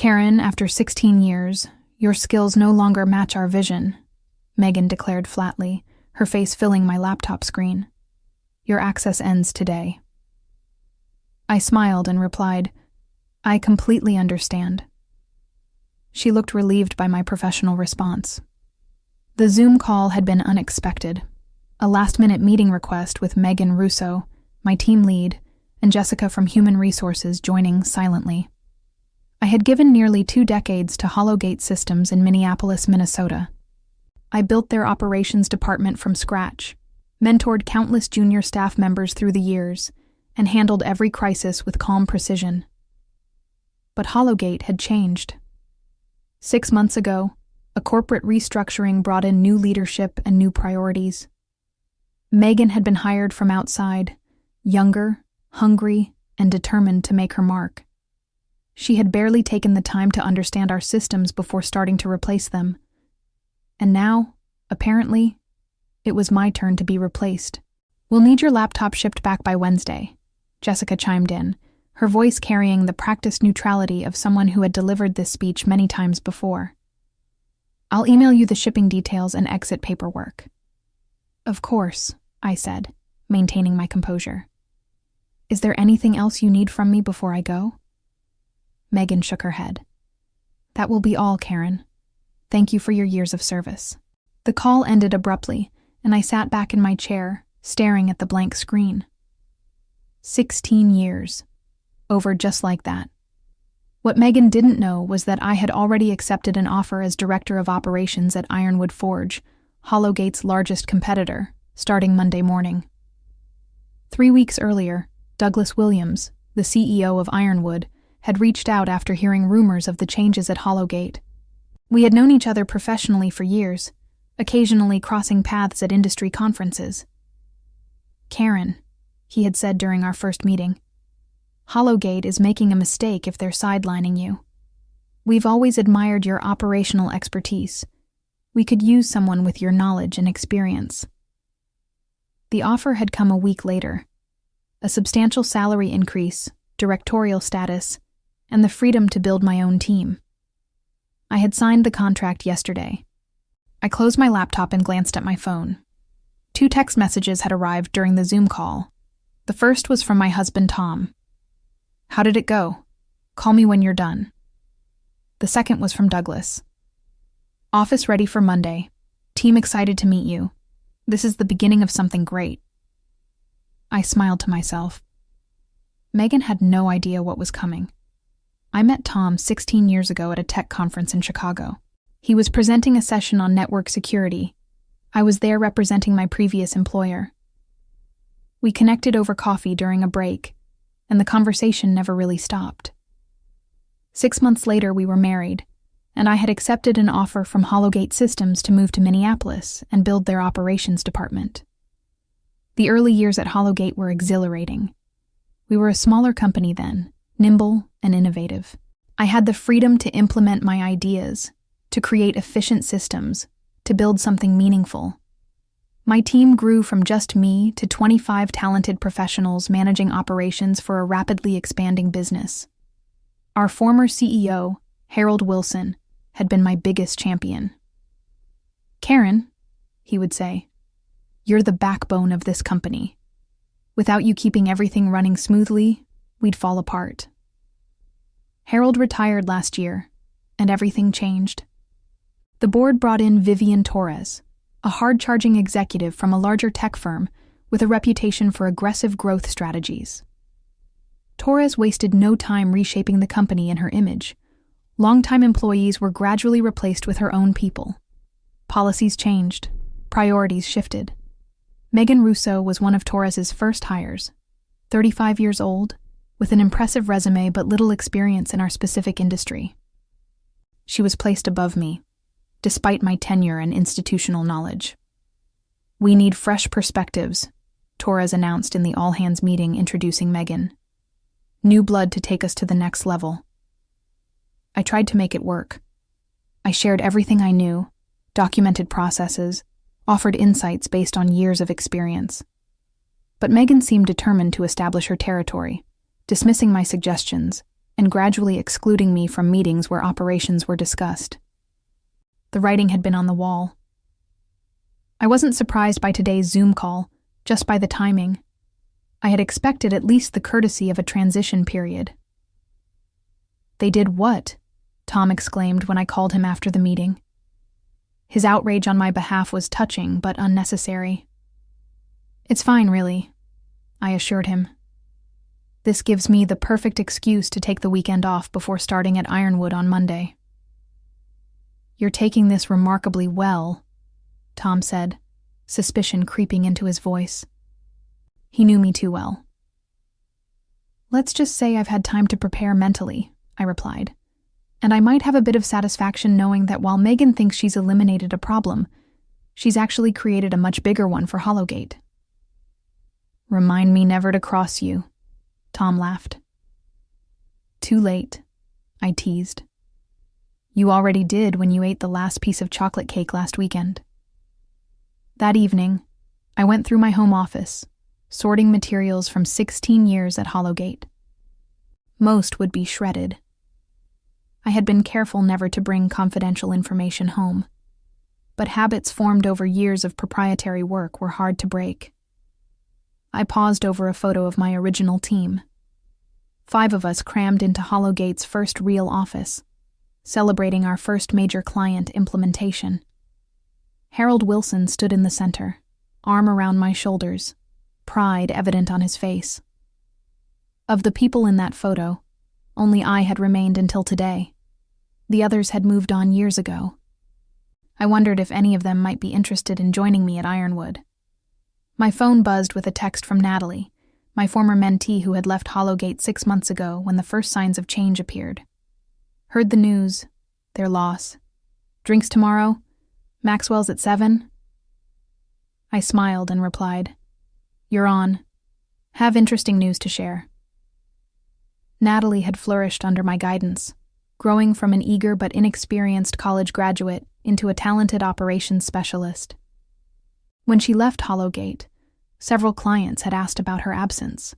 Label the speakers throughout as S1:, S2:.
S1: Karen, after 16 years, your skills no longer match our vision, Megan declared flatly, her face filling my laptop screen. Your access ends today. I smiled and replied, I completely understand. She looked relieved by my professional response. The Zoom call had been unexpected. A last-minute meeting request with Megan Russo, my team lead, and Jessica from Human Resources joining silently. I had given nearly 2 decades to Hollowgate Systems in Minneapolis, Minnesota. I built their operations department from scratch, mentored countless junior staff members through the years, and handled every crisis with calm precision. But Hollowgate had changed. 6 months ago, a corporate restructuring brought in new leadership and new priorities. Megan had been hired from outside, younger, hungry, and determined to make her mark. She had barely taken the time to understand our systems before starting to replace them. And now, apparently, it was my turn to be replaced. We'll need your laptop shipped back by Wednesday, Jessica chimed in, her voice carrying the practiced neutrality of someone who had delivered this speech many times before. I'll email you the shipping details and exit paperwork. Of course, I said, maintaining my composure. Is there anything else you need from me before I go? Megan shook her head. That will be all, Karen. Thank you for your years of service. The call ended abruptly, and I sat back in my chair, staring at the blank screen. 16 years. Over just like that. What Megan didn't know was that I had already accepted an offer as Director of Operations at Ironwood Forge, Hollowgate's largest competitor, starting Monday morning. 3 weeks earlier, Douglas Williams, the CEO of Ironwood, had reached out after hearing rumors of the changes at Hollowgate. We had known each other professionally for years, occasionally crossing paths at industry conferences. Karen, he had said during our first meeting, Hollowgate is making a mistake if they're sidelining you. We've always admired your operational expertise. We could use someone with your knowledge and experience. The offer had come a week later. A substantial salary increase, directorial status, and the freedom to build my own team. I had signed the contract yesterday. I closed my laptop and glanced at my phone. 2 text messages had arrived during the Zoom call. The first was from my husband, Tom. How did it go? Call me when you're done. The second was from Douglas. Office ready for Monday. Team excited to meet you. This is the beginning of something great. I smiled to myself. Megan had no idea what was coming. I met Tom 16 years ago at a tech conference in Chicago. He was presenting a session on network security. I was there representing my previous employer. We connected over coffee during a break, and the conversation never really stopped. 6 months later, we were married, and I had accepted an offer from Hollowgate Systems to move to Minneapolis and build their operations department. The early years at Hollowgate were exhilarating. We were a smaller company then, nimble and innovative. I had the freedom to implement my ideas, to create efficient systems, to build something meaningful. My team grew from just me to 25 talented professionals managing operations for a rapidly expanding business. Our former CEO, Harold Wilson, had been my biggest champion. Karen, he would say, you're the backbone of this company. Without you keeping everything running smoothly, we'd fall apart. Harold retired last year, and everything changed. The board brought in Vivian Torres, a hard-charging executive from a larger tech firm with a reputation for aggressive growth strategies. Torres wasted no time reshaping the company and her image. Longtime employees were gradually replaced with her own people. Policies changed. Priorities shifted. Megan Russo was one of Torres's first hires, 35 years old, with an impressive resume but little experience in our specific industry. She was placed above me, despite my tenure and institutional knowledge. We need fresh perspectives, Torres announced in the all-hands meeting introducing Megan. New blood to take us to the next level. I tried to make it work. I shared everything I knew, documented processes, offered insights based on years of experience. But Megan seemed determined to establish her territory, dismissing my suggestions and gradually excluding me from meetings where operations were discussed. The writing had been on the wall. I wasn't surprised by today's Zoom call, just by the timing. I had expected at least the courtesy of a transition period. "They did what?" Tom exclaimed when I called him after the meeting. His outrage on my behalf was touching but unnecessary. "It's fine, really," I assured him. "This gives me the perfect excuse to take the weekend off before starting at Ironwood on Monday." "You're taking this remarkably well," Tom said, suspicion creeping into his voice. He knew me too well. "Let's just say I've had time to prepare mentally," I replied. "And I might have a bit of satisfaction knowing that while Megan thinks she's eliminated a problem, she's actually created a much bigger one for Hollowgate." "Remind me never to cross you," Tom laughed. "Too late," I teased. "You already did when you ate the last piece of chocolate cake last weekend." That evening, I went through my home office, sorting materials from 16 years at Hollowgate. Most would be shredded. I had been careful never to bring confidential information home, but habits formed over years of proprietary work were hard to break. I paused over a photo of my original team. 5 of us crammed into Hollowgate's first real office, celebrating our first major client implementation. Harold Wilson stood in the center, arm around my shoulders, pride evident on his face. Of the people in that photo, only I had remained until today. The others had moved on years ago. I wondered if any of them might be interested in joining me at Ironwood. My phone buzzed with a text from Natalie, my former mentee who had left Hollowgate 6 months ago when the first signs of change appeared. "Heard the news. Their loss. Drinks tomorrow? Maxwell's at 7? I smiled and replied, "You're on. Have interesting news to share." Natalie had flourished under my guidance, growing from an eager but inexperienced college graduate into a talented operations specialist. When she left Hollowgate, several clients had asked about her absence.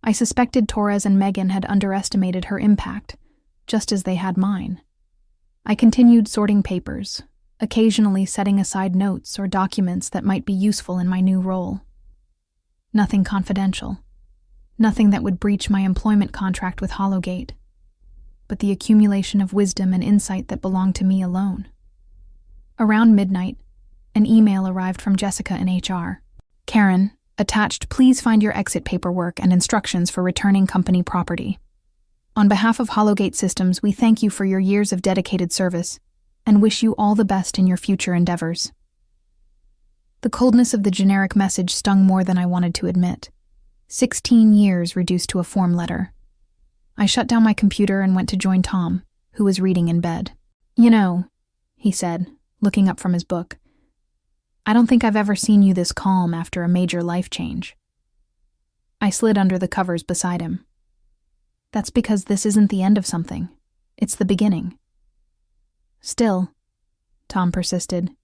S1: I suspected Torres and Megan had underestimated her impact, just as they had mine. I continued sorting papers, occasionally setting aside notes or documents that might be useful in my new role. Nothing confidential. Nothing that would breach my employment contract with Hollowgate, but the accumulation of wisdom and insight that belonged to me alone. Around midnight, an email arrived from Jessica in HR. "Karen, attached, please find your exit paperwork and instructions for returning company property. On behalf of Hollowgate Systems, we thank you for your years of dedicated service and wish you all the best in your future endeavors." The coldness of the generic message stung more than I wanted to admit. 16 years reduced to a form letter. I shut down my computer and went to join Tom, who was reading in bed. "You know," he said, looking up from his book, "I don't think I've ever seen you this calm after a major life change." I slid under the covers beside him. "That's because this isn't the end of something. It's the beginning." "Still," Tom persisted,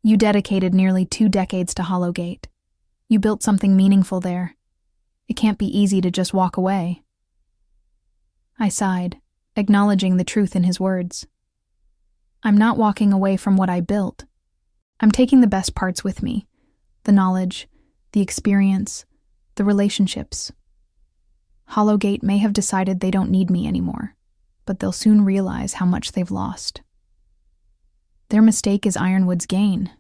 S1: "you dedicated nearly 2 decades to Hollowgate. You built something meaningful there. It can't be easy to just walk away." I sighed, acknowledging the truth in his words. "I'm not walking away from what I built. I'm taking the best parts with me, the knowledge, the experience, the relationships. Hollowgate may have decided they don't need me anymore, but they'll soon realize how much they've lost." "Their mistake is Ironwood's gain,"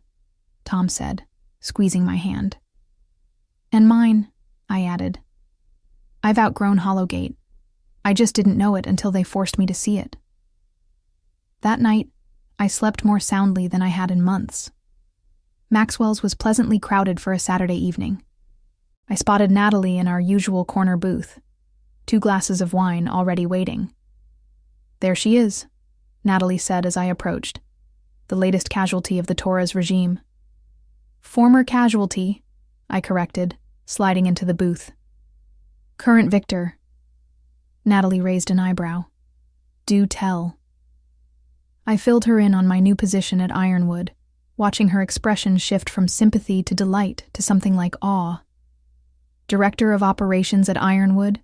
S1: Tom said, squeezing my hand. "And mine," I added. "I've outgrown Hollowgate. I just didn't know it until they forced me to see it." That night, I slept more soundly than I had in months. Maxwell's was pleasantly crowded for a Saturday evening. I spotted Natalie in our usual corner booth, 2 glasses of wine already waiting. "There she is," Natalie said as I approached, the latest casualty of the Torres regime. "Former casualty," I corrected, sliding into the booth. "Current victor." Natalie raised an eyebrow. "Do tell." I filled her in on my new position at Ironwood, watching her expression shift from sympathy to delight to something like awe. "Director of Operations at Ironwood?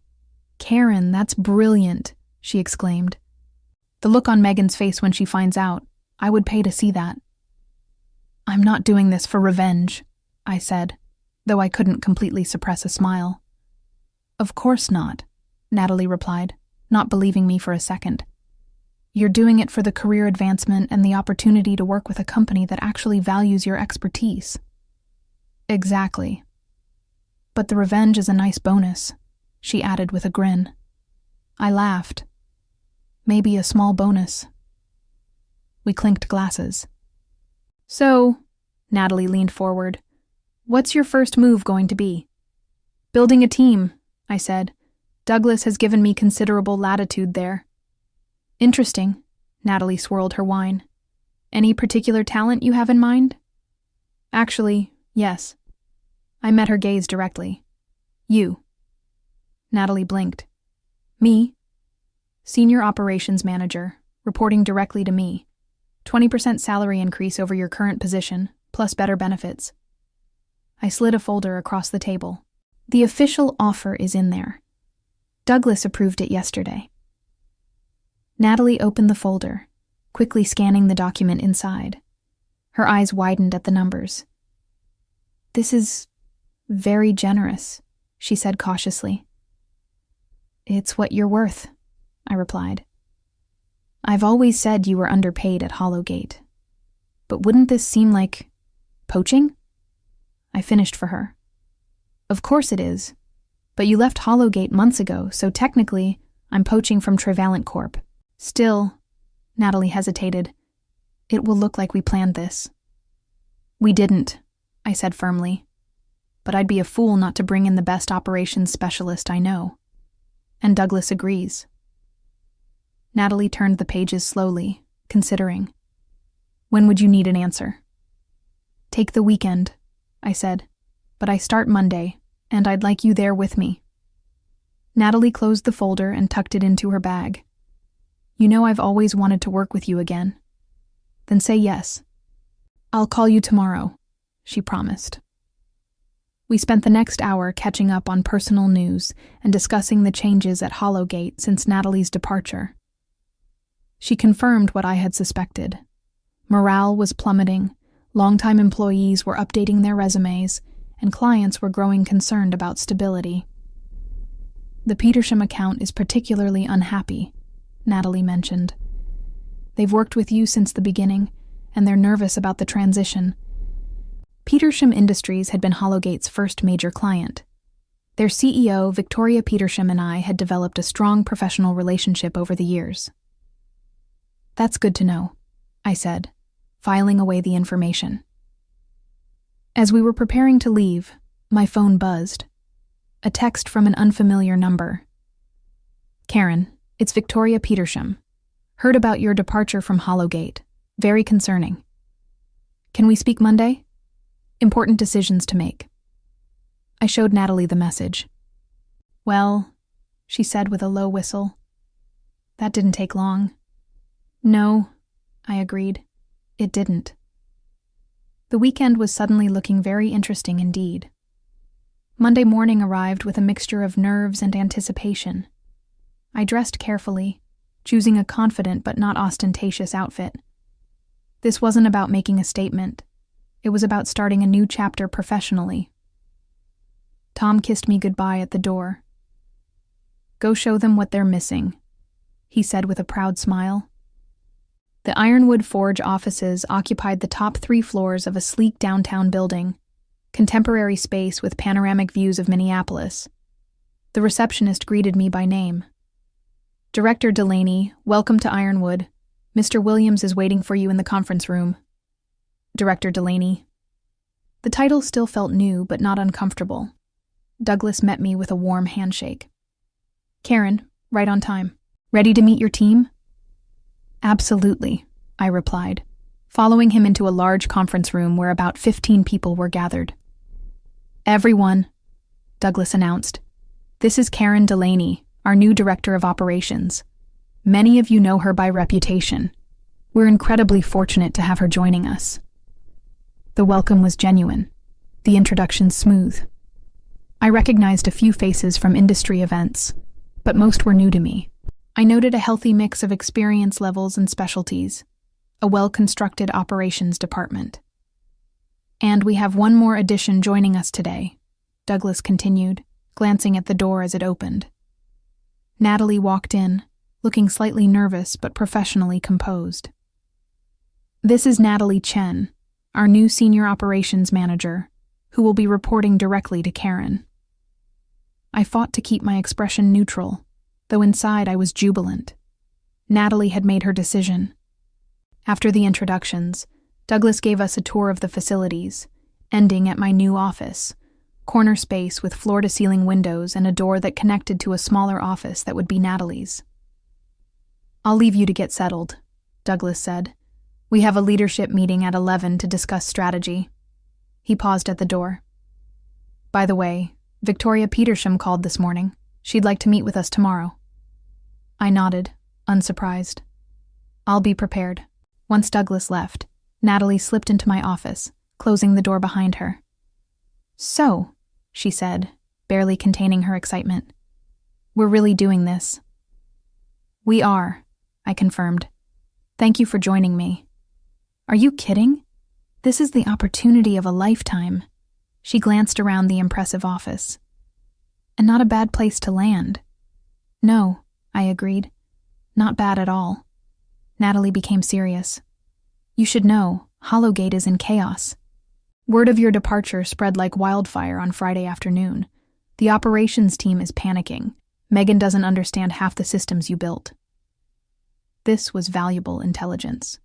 S1: Karen, that's brilliant," she exclaimed. The look on Megan's face when she finds out, I would pay to see that. I'm not doing this for revenge, I said, though I couldn't completely suppress a smile. Of course not, Natalie replied, not believing me for a second. You're doing it for the career advancement and the opportunity to work with a company that actually values your expertise. Exactly. But the revenge is a nice bonus, she added with a grin. I laughed. Maybe a small bonus. We clinked glasses. So, Natalie leaned forward, what's your first move going to be? Building a team, I said. Douglas has given me considerable latitude there. Interesting, Natalie swirled her wine. Any particular talent you have in mind? Actually, yes. I met her gaze directly. You. Natalie blinked. Me? Senior Operations Manager, reporting directly to me. 20% salary increase over your current position, plus better benefits. I slid a folder across the table. The official offer is in there. Douglas approved it yesterday. Natalie opened the folder, quickly scanning the document inside. Her eyes widened at the numbers. This is very generous, she said cautiously. It's what you're worth, I replied. I've always said you were underpaid at Hollowgate. But wouldn't this seem like poaching? I finished for her. Of course it is. But you left Hollowgate months ago, so technically, I'm poaching from Trivalent Corp. Still, Natalie hesitated, it will look like we planned this. We didn't, I said firmly. But I'd be a fool not to bring in the best operations specialist I know. And Douglas agrees. Natalie turned the pages slowly, considering. When would you need an answer? Take the weekend, I said, but I start Monday, and I'd like you there with me. Natalie closed the folder and tucked it into her bag. You know I've always wanted to work with you again. Then say yes. I'll call you tomorrow, she promised. We spent the next hour catching up on personal news and discussing the changes at Hollowgate since Natalie's departure. She confirmed what I had suspected. Morale was plummeting, longtime employees were updating their resumes, and clients were growing concerned about stability. The Petersham account is particularly unhappy, Natalie mentioned. They've worked with you since the beginning, and they're nervous about the transition. Petersham Industries had been Hollowgate's first major client. Their CEO, Victoria Petersham, and I had developed a strong professional relationship over the years. That's good to know, I said, filing away the information. As we were preparing to leave, my phone buzzed. A text from an unfamiliar number. Karen, it's Victoria Petersham. Heard about your departure from Hollowgate. Very concerning. Can we speak Monday? Important decisions to make. I showed Natalie the message. Well, she said with a low whistle. That didn't take long. No, I agreed. It didn't. The weekend was suddenly looking very interesting indeed. Monday morning arrived with a mixture of nerves and anticipation. I dressed carefully, choosing a confident but not ostentatious outfit. This wasn't about making a statement. It was about starting a new chapter professionally. Tom kissed me goodbye at the door. Go show them what they're missing, he said with a proud smile. The Ironwood Forge offices occupied the top 3 floors of a sleek downtown building, contemporary space with panoramic views of Minneapolis. The receptionist greeted me by name. Director Delaney, welcome to Ironwood. Mr. Williams is waiting for you in the conference room. Director Delaney. The title still felt new but not uncomfortable. Douglas met me with a warm handshake. Karen, right on time. Ready to meet your team? Absolutely, I replied, following him into a large conference room where about 15 people were gathered. Everyone, Douglas announced. This is Karen Delaney, our new Director of Operations. Many of you know her by reputation. We're incredibly fortunate to have her joining us. The welcome was genuine, the introduction smooth. I recognized a few faces from industry events, but most were new to me. I noted a healthy mix of experience levels and specialties, a well-constructed operations department. And we have one more addition joining us today, Douglas continued, glancing at the door as it opened. Natalie walked in, looking slightly nervous but professionally composed. This is Natalie Chen, our new senior operations manager, who will be reporting directly to Karen. I fought to keep my expression neutral, though inside I was jubilant. Natalie had made her decision. After the introductions, Douglas gave us a tour of the facilities, ending at my new office, corner space with floor-to-ceiling windows and a door that connected to a smaller office that would be Natalie's. "I'll leave you to get settled," Douglas said. "We have a leadership meeting at 11 to discuss strategy." He paused at the door. "By the way, Victoria Petersham called this morning. She'd like to meet with us tomorrow." I nodded, unsurprised. "I'll be prepared." Once Douglas left, Natalie slipped into my office, closing the door behind her. "So," she said, barely containing her excitement, "we're really doing this." "We are," I confirmed. "Thank you for joining me." "Are you kidding? This is the opportunity of a lifetime." She glanced around the impressive office. "And not a bad place to land." "No," I agreed. "Not bad at all." Natalie became serious. "You should know, Hollowgate is in chaos. Word of your departure spread like wildfire on Friday afternoon. The operations team is panicking. Megan doesn't understand half the systems you built." This was valuable intelligence.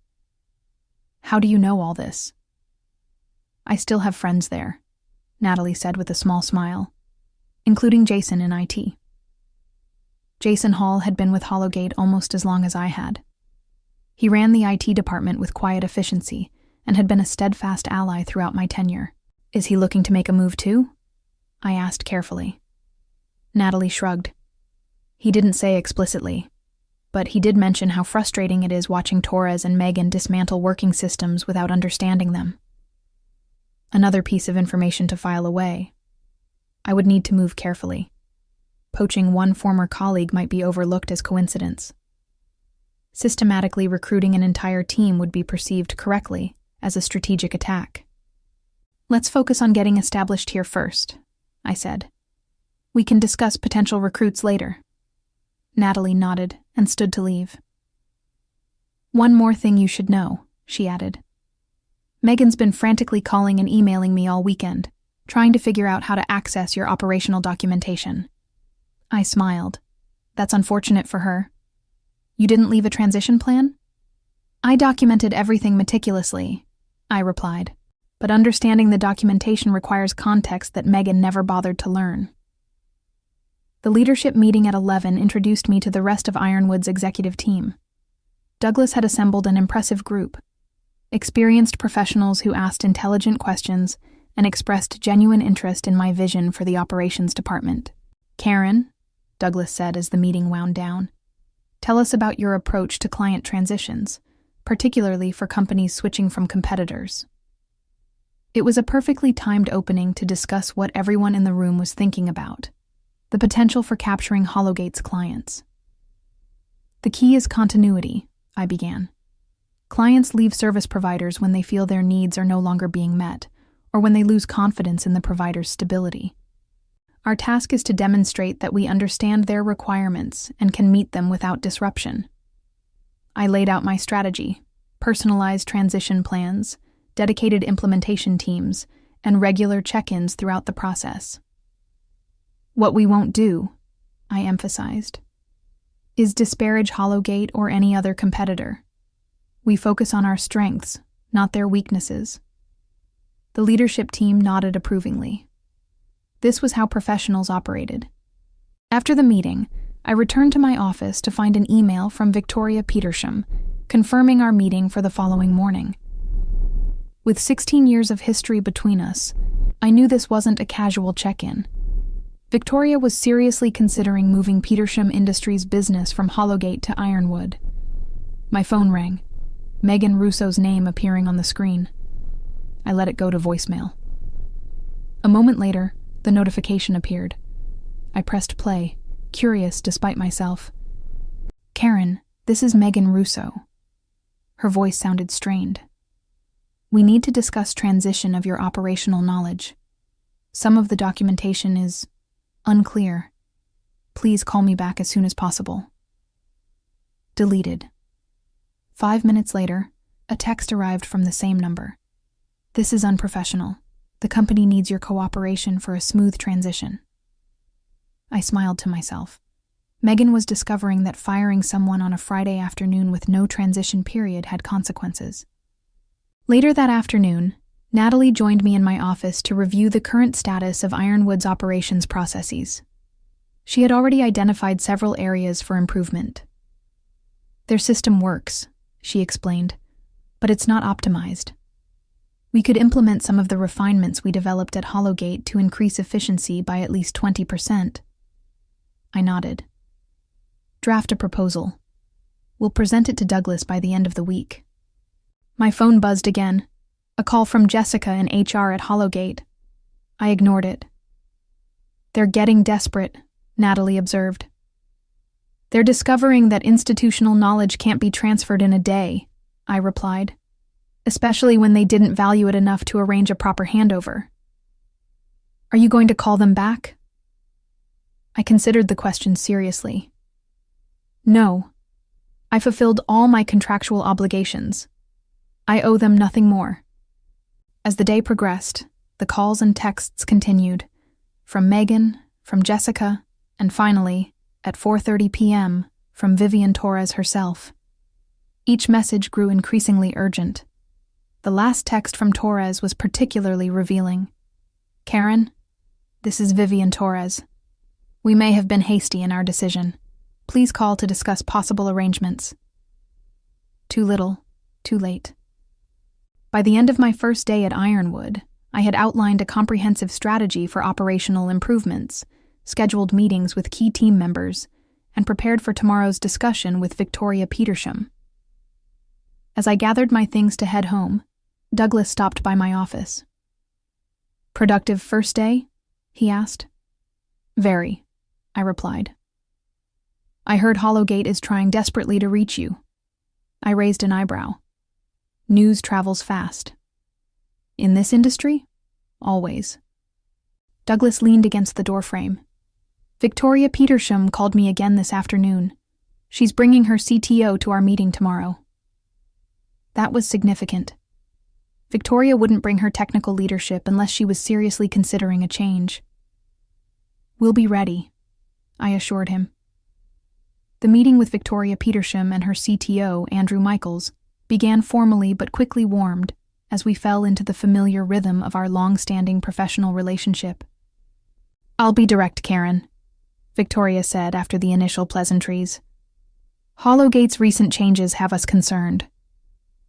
S1: "How do you know all this?" "I still have friends there," Natalie said with a small smile, "including Jason in IT. Jason Hall had been with Hollowgate almost as long as I had. He ran the IT department with quiet efficiency and had been a steadfast ally throughout my tenure. "Is he looking to make a move too?" I asked carefully. Natalie shrugged. "He didn't say explicitly, but he did mention how frustrating it is watching Torres and Megan dismantle working systems without understanding them." Another piece of information to file away. I would need to move carefully. Poaching one former colleague might be overlooked as coincidence. Systematically recruiting an entire team would be perceived correctly as a strategic attack. "Let's focus on getting established here first," I said. "We can discuss potential recruits later." Natalie nodded and stood to leave. "One more thing you should know," she added. "Megan's been frantically calling and emailing me all weekend, trying to figure out how to access your operational documentation." I smiled. "That's unfortunate for her. You didn't leave a transition plan?" "I documented everything meticulously," I replied, "but understanding the documentation requires context that Megan never bothered to learn." The leadership meeting at 11 introduced me to the rest of Ironwood's executive team. Douglas had assembled an impressive group, experienced professionals who asked intelligent questions and expressed genuine interest in my vision for the operations department. "Karen," Douglas said as the meeting wound down, "tell us about your approach to client transitions, particularly for companies switching from competitors." It was a perfectly timed opening to discuss what everyone in the room was thinking about: the potential for capturing Hollowgate's clients. "The key is continuity," I began. "Clients leave service providers when they feel their needs are no longer being met, or when they lose confidence in the provider's stability. Our task is to demonstrate that we understand their requirements and can meet them without disruption." I laid out my strategy: personalized transition plans, dedicated implementation teams, and regular check-ins throughout the process. "What we won't do," I emphasized, "is disparage Hollowgate or any other competitor. We focus on our strengths, not their weaknesses." The leadership team nodded approvingly. This was how professionals operated. After the meeting, I returned to my office to find an email from Victoria Petersham, confirming our meeting for the following morning. With 16 years of history between us, I knew this wasn't a casual check-in. Victoria was seriously considering moving Petersham Industries' business from Hollowgate to Ironwood. My phone rang, Megan Russo's name appearing on the screen. I let it go to voicemail. A moment later, the notification appeared. I pressed play, curious despite myself. Karen, this is Megan Russo. Her voice sounded strained. We need to discuss transition of your operational knowledge. Some of the documentation is unclear. Please call me back as soon as possible. Deleted. 5 minutes later, a text arrived from the same number. This is unprofessional. The company needs your cooperation for a smooth transition. I smiled to myself. Megan was discovering that firing someone on a Friday afternoon with no transition period had consequences. Later that afternoon, Natalie joined me in my office to review the current status of Ironwood's operations processes. She had already identified several areas for improvement. Their system works, she explained, but it's not optimized. We could implement some of the refinements we developed at Hollowgate to increase efficiency by at least 20%. I nodded. Draft a proposal. We'll present it to Douglas by the end of the week. My phone buzzed again. A call from Jessica in HR at Hollowgate. I ignored it. They're getting desperate, Natalie observed. They're discovering that institutional knowledge can't be transferred in a day, I replied, especially when they didn't value it enough to arrange a proper handover. Are you going to call them back? I considered the question seriously. No. I fulfilled all my contractual obligations. I owe them nothing more. As the day progressed, the calls and texts continued, from Megan, from Jessica, and finally, at 4:30 p.m., from Vivian Torres herself. Each message grew increasingly urgent. The last text from Torres was particularly revealing. Karen, this is Vivian Torres. We may have been hasty in our decision. Please call to discuss possible arrangements. Too little, too late. By the end of my first day at Ironwood, I had outlined a comprehensive strategy for operational improvements, scheduled meetings with key team members, and prepared for tomorrow's discussion with Victoria Petersham. As I gathered my things to head home, Douglas stopped by my office. Productive first day? He asked. Very, I replied. I heard Hollowgate is trying desperately to reach you. I raised an eyebrow. News travels fast. In this industry? Always. Douglas leaned against the doorframe. Victoria Petersham called me again this afternoon. She's bringing her CTO to our meeting tomorrow. That was significant. Victoria wouldn't bring her technical leadership unless she was seriously considering a change. We'll be ready, I assured him. The meeting with Victoria Petersham and her CTO, Andrew Michaels, began formally but quickly warmed as we fell into the familiar rhythm of our long-standing professional relationship. I'll be direct, Karen, Victoria said after the initial pleasantries. Hollowgate's recent changes have us concerned.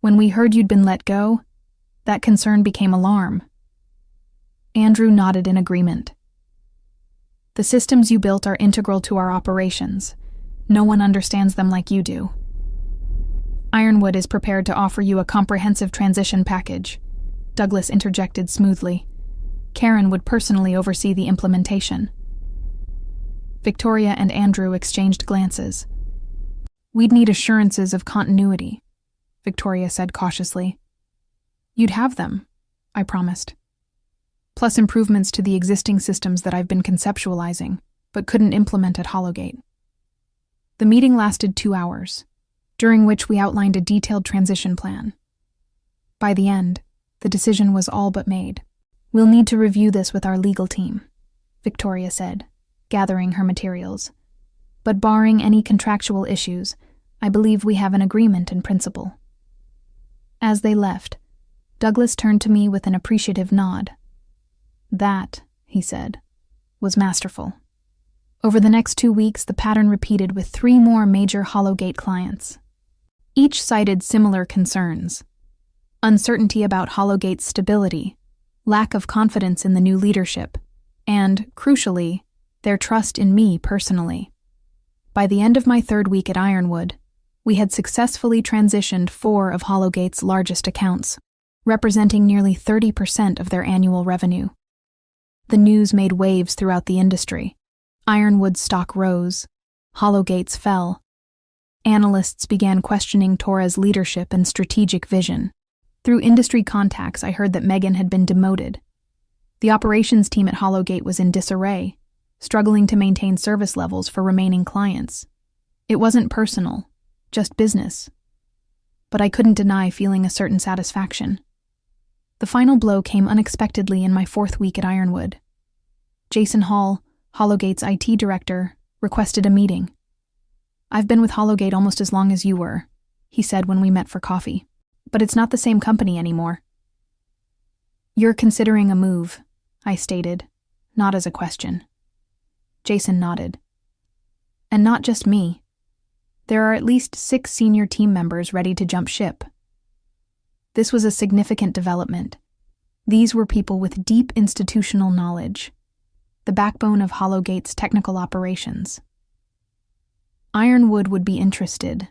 S1: When we heard you'd been let go, that concern became alarm. Andrew nodded in agreement. The systems you built are integral to our operations. No one understands them like you do. Ironwood is prepared to offer you a comprehensive transition package, Douglas interjected smoothly. Karen would personally oversee the implementation. Victoria and Andrew exchanged glances. We'd need assurances of continuity, Victoria said cautiously. You'd have them, I promised. Plus improvements to the existing systems that I've been conceptualizing, but couldn't implement at Hollowgate. The meeting lasted 2 hours, during which we outlined a detailed transition plan. By the end, the decision was all but made. We'll need to review this with our legal team, Victoria said, gathering her materials. But barring any contractual issues, I believe we have an agreement in principle. As they left, Douglas turned to me with an appreciative nod. That, he said, was masterful. Over the next 2 weeks, the pattern repeated with 3 more major Hollowgate clients. Each cited similar concerns: uncertainty about Hollowgate's stability, lack of confidence in the new leadership, and, crucially, their trust in me personally. By the end of my 3rd week at Ironwood, we had successfully transitioned 4 of Hollowgate's largest accounts, representing nearly 30% of their annual revenue. The news made waves throughout the industry. Ironwood's stock rose, Hollowgate's fell. Analysts began questioning Torres' leadership and strategic vision. Through industry contacts, I heard that Megan had been demoted. The operations team at Hollowgate was in disarray, struggling to maintain service levels for remaining clients. It wasn't personal, just business. But I couldn't deny feeling a certain satisfaction. The final blow came unexpectedly in my 4th week at Ironwood. Jason Hall, Hollowgate's IT director, requested a meeting. "I've been with Hollowgate almost as long as you were," he said when we met for coffee. "But it's not the same company anymore." "You're considering a move," I stated, not as a question. Jason nodded. "And not just me. There are at least 6 senior team members ready to jump ship." This was a significant development. These were people with deep institutional knowledge, the backbone of Hollowgate's technical operations. "Ironwood would be interested,"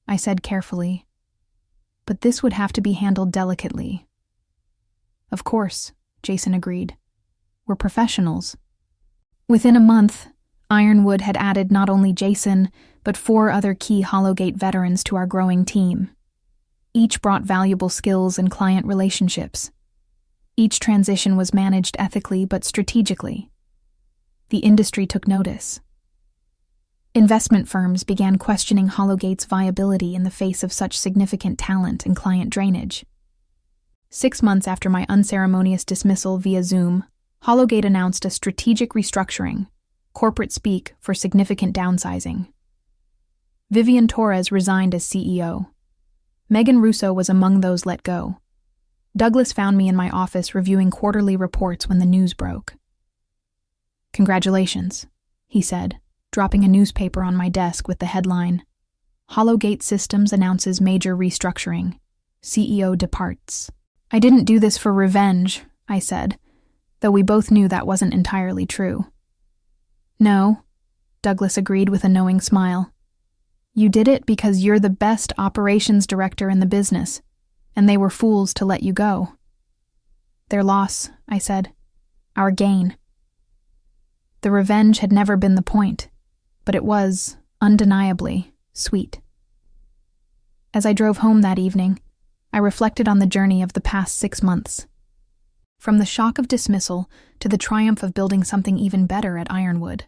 S1: I said carefully, "but this would have to be handled delicately." "Of course," Jason agreed. "We're professionals." Within a month, Ironwood had added not only Jason, but 4 other key Hollowgate veterans to our growing team. Each brought valuable skills and client relationships. Each transition was managed ethically but strategically. The industry took notice. Investment firms began questioning Hollowgate's viability in the face of such significant talent and client drainage. 6 months after my unceremonious dismissal via Zoom, Hollowgate announced a strategic restructuring, corporate speak for significant downsizing. Vivian Torres resigned as CEO. Megan Russo was among those let go. Douglas found me in my office reviewing quarterly reports when the news broke. "Congratulations," he said, dropping a newspaper on my desk with the headline, "Hollowgate Systems announces major restructuring. CEO departs." "I didn't do this for revenge," I said, though we both knew that wasn't entirely true. "No," Douglas agreed with a knowing smile. "You did it because you're the best operations director in the business, and they were fools to let you go." "Their loss," I said. "Our gain." The revenge had never been the point, but it was, undeniably, sweet. As I drove home that evening, I reflected on the journey of the past 6 months. From the shock of dismissal to the triumph of building something even better at Ironwood,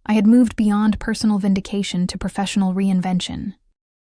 S1: I had moved beyond personal vindication to professional reinvention.